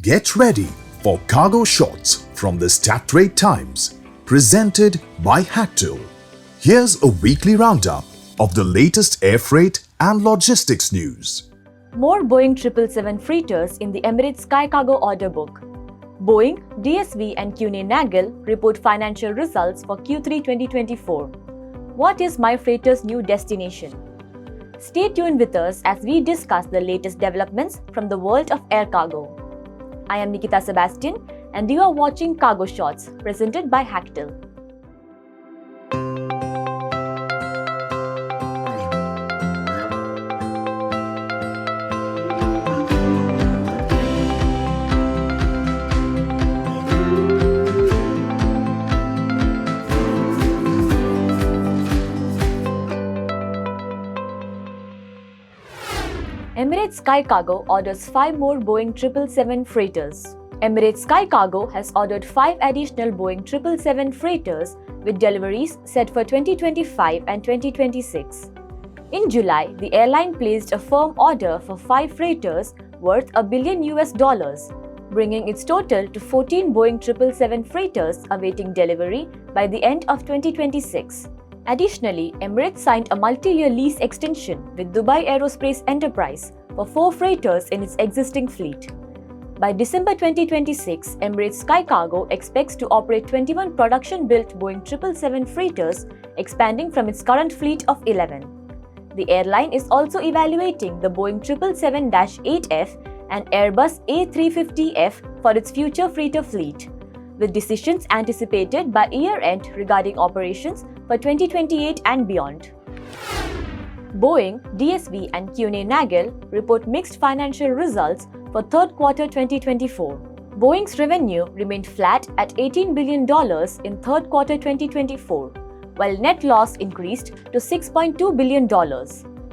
Get ready for cargo shots from the Strait Times, presented by HACTL. Here's a weekly roundup of the latest air freight and logistics news. More Boeing 777 freighters in the Emirates Sky Cargo order book. Boeing, DSV and Kuehne+Nagel report financial results for Q3 2024. What is MyFreighter's new destination? Stay tuned with us as we discuss the latest developments from the world of air cargo. I am Nikita Sebastian and you are watching Cargo Shots presented by HACTL. Emirates Sky Cargo orders 5 more Boeing 777 freighters. Emirates Sky Cargo has ordered 5 additional Boeing 777 freighters with deliveries set for 2025 and 2026. In July, the airline placed a firm order for 5 freighters worth $1 billion, bringing its total to 14 Boeing 777 freighters awaiting delivery by the end of 2026. Additionally, Emirates signed a multi-year lease extension with Dubai Aerospace Enterprise for 4 freighters in its existing fleet. By December 2026, Emirates Sky Cargo expects to operate 21 production-built Boeing 777 freighters, expanding from its current fleet of 11. The airline is also evaluating the Boeing 777-8F and Airbus A350F for its future freighter fleet, with decisions anticipated by year-end regarding operations for 2028 and beyond. Boeing, DSV and Kuehne+Nagel report mixed financial results for third quarter 2024. Boeing's revenue remained flat at $18 billion in third quarter 2024, while net loss increased to $6.2 billion,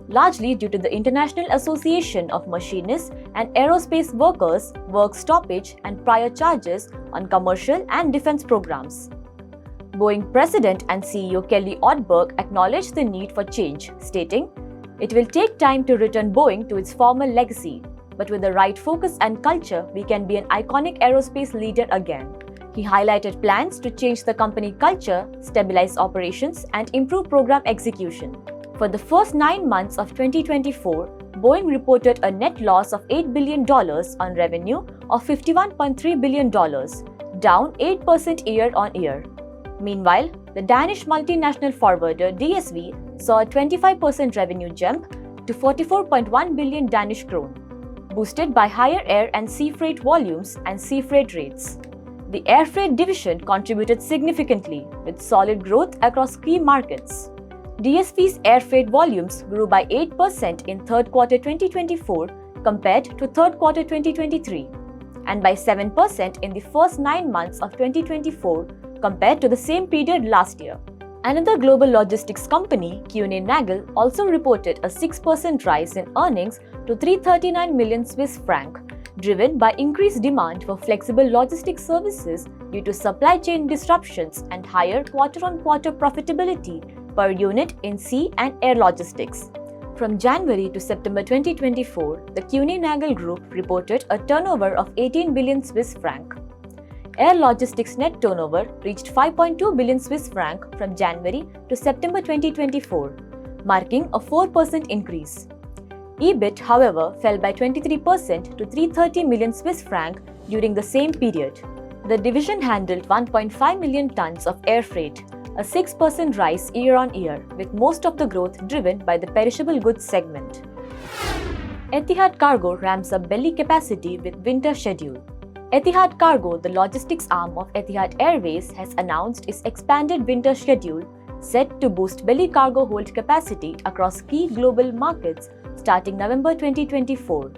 largely due to the International Association of Machinists and Aerospace Workers work stoppage and prior charges on commercial and defense programs. Boeing President and CEO Kelly Ortberg acknowledged the need for change, stating, "It will take time to return Boeing to its former legacy, but with the right focus and culture, we can be an iconic aerospace leader again." He highlighted plans to change the company culture, stabilize operations, and improve program execution. For the first 9 months of 2024, Boeing reported a net loss of $8 billion on revenue of $51.3 billion, down 8% year-on-year. Meanwhile, the Danish multinational forwarder DSV saw a 25% revenue jump to 44.1 billion Danish krone, boosted by higher air and sea freight volumes and sea freight rates. The air freight division contributed significantly with solid growth across key markets. DSV's air freight volumes grew by 8% in third quarter 2024 compared to third quarter 2023, and by 7% in the first 9 months of 2024 compared to the same period last year. Another global logistics company, Kuehne+Nagel, also reported a 6% rise in earnings to 339 million Swiss franc, driven by increased demand for flexible logistics services due to supply chain disruptions and higher quarter-on-quarter profitability per unit in sea and air logistics. From January to September 2024, the Kuehne+Nagel Group reported a turnover of 18 billion Swiss franc. Air logistics net turnover reached 5.2 billion Swiss franc from January to September 2024, marking a 4% increase. EBIT, however, fell by 23% to 330 million Swiss franc during the same period. The division handled 1.5 million tons of air freight, a 6% rise year-on-year, with most of the growth driven by the perishable goods segment. Etihad Cargo ramps up belly capacity with winter schedule. Etihad Cargo, the logistics arm of Etihad Airways, has announced its expanded winter schedule set to boost belly cargo hold capacity across key global markets starting November 2024.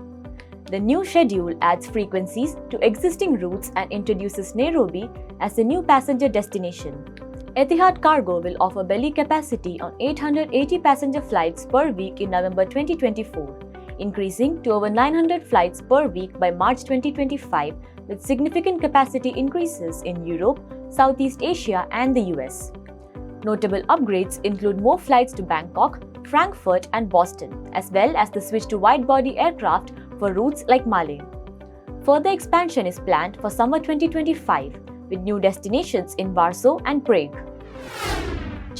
The new schedule adds frequencies to existing routes and introduces Nairobi as a new passenger destination. Etihad Cargo will offer belly capacity on 880 passenger flights per week in November 2024, increasing to over 900 flights per week by March 2025, with significant capacity increases in Europe, Southeast Asia, and the US. Notable upgrades include more flights to Bangkok, Frankfurt, and Boston, as well as the switch to wide-body aircraft for routes like Mali. further expansion is planned for summer 2025 with new destinations in Warsaw and Prague.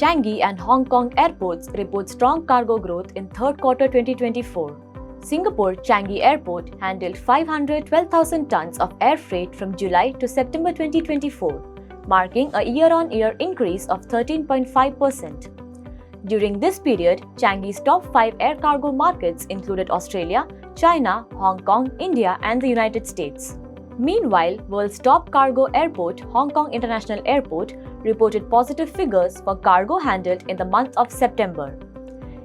Changi and Hong Kong airports report strong cargo growth in third quarter 2024. Singapore Changi Airport handled 512,000 tons of air freight from July to September 2024, marking a year-on-year increase of 13.5%. During this period, Changi's top 5 air cargo markets included Australia, China, Hong Kong, India, and the United States. Meanwhile, world's top cargo airport, Hong Kong International Airport, reported positive figures for cargo handled in the month of September.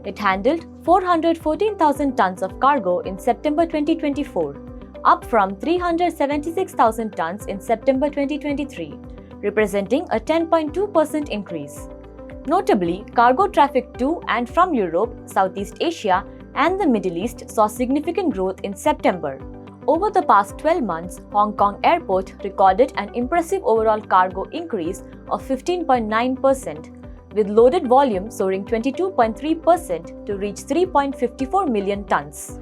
It handled 414,000 tons of cargo in September 2024, up from 376,000 tons in September 2023, representing a 10.2% increase. Notably, cargo traffic to and from Europe, Southeast Asia, and the Middle East saw significant growth in September. Over the past 12 months, Hong Kong Airport recorded an impressive overall cargo increase of 15.9%, with loaded volume soaring 22.3% to reach 3.54 million tons.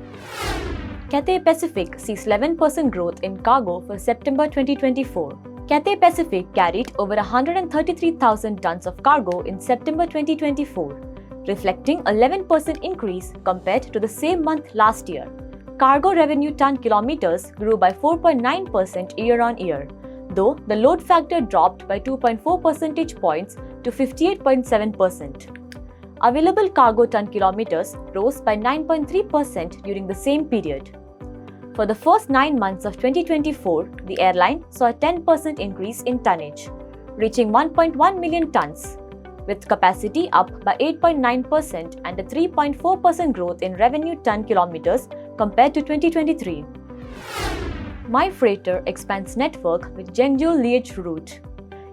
Cathay Pacific sees 11% growth in cargo for September 2024. Cathay Pacific carried over 133,000 tons of cargo in September 2024, reflecting an 11% increase compared to the same month last year. Cargo revenue ton kilometers grew by 4.9% year-on-year, though the load factor dropped by 2.4 percentage points to 58.7%. Available cargo ton kilometers rose by 9.3% during the same period. For the first 9 months of 2024, the airline saw a 10% increase in tonnage, reaching 1.1 million tons, with capacity up by 8.9% and a 3.4% growth in revenue ton kilometers compared to 2023. MyFreighter expands network with Zhengzhou-Liège route.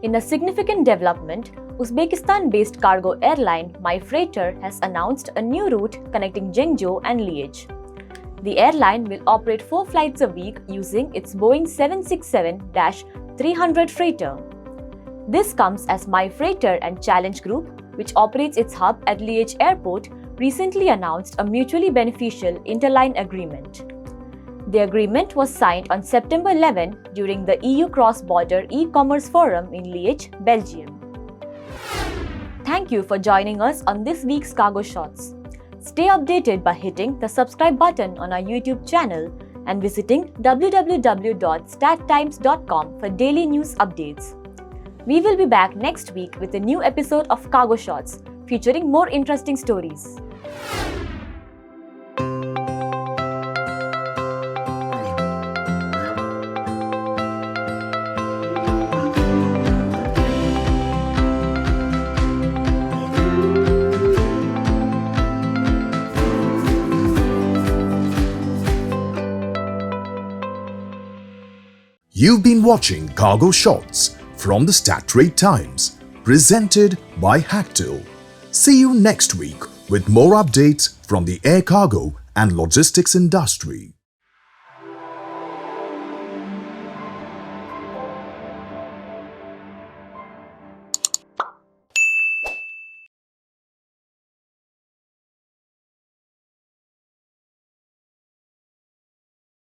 In a significant development, Uzbekistan-based cargo airline MyFreighter has announced a new route connecting Zhengzhou and Liège. The airline will operate 4 flights a week using its Boeing 767-300 freighter. This comes as MyFreighter and Challenge Group, which operates its hub at Liège Airport, recently announced a mutually beneficial interline agreement. The agreement was signed on September 11 during the EU Cross-Border E-Commerce Forum in Liège, Belgium. Thank you for joining us on this week's Cargo Shots. Stay updated by hitting the subscribe button on our YouTube channel and visiting www.stattimes.com for daily news updates. We will be back next week with a new episode of Cargo Shots, featuring more interesting stories. You've been watching Cargo Shots from the Stattrade Times, presented by HACTL. See you next week with more updates from the air cargo and logistics industry.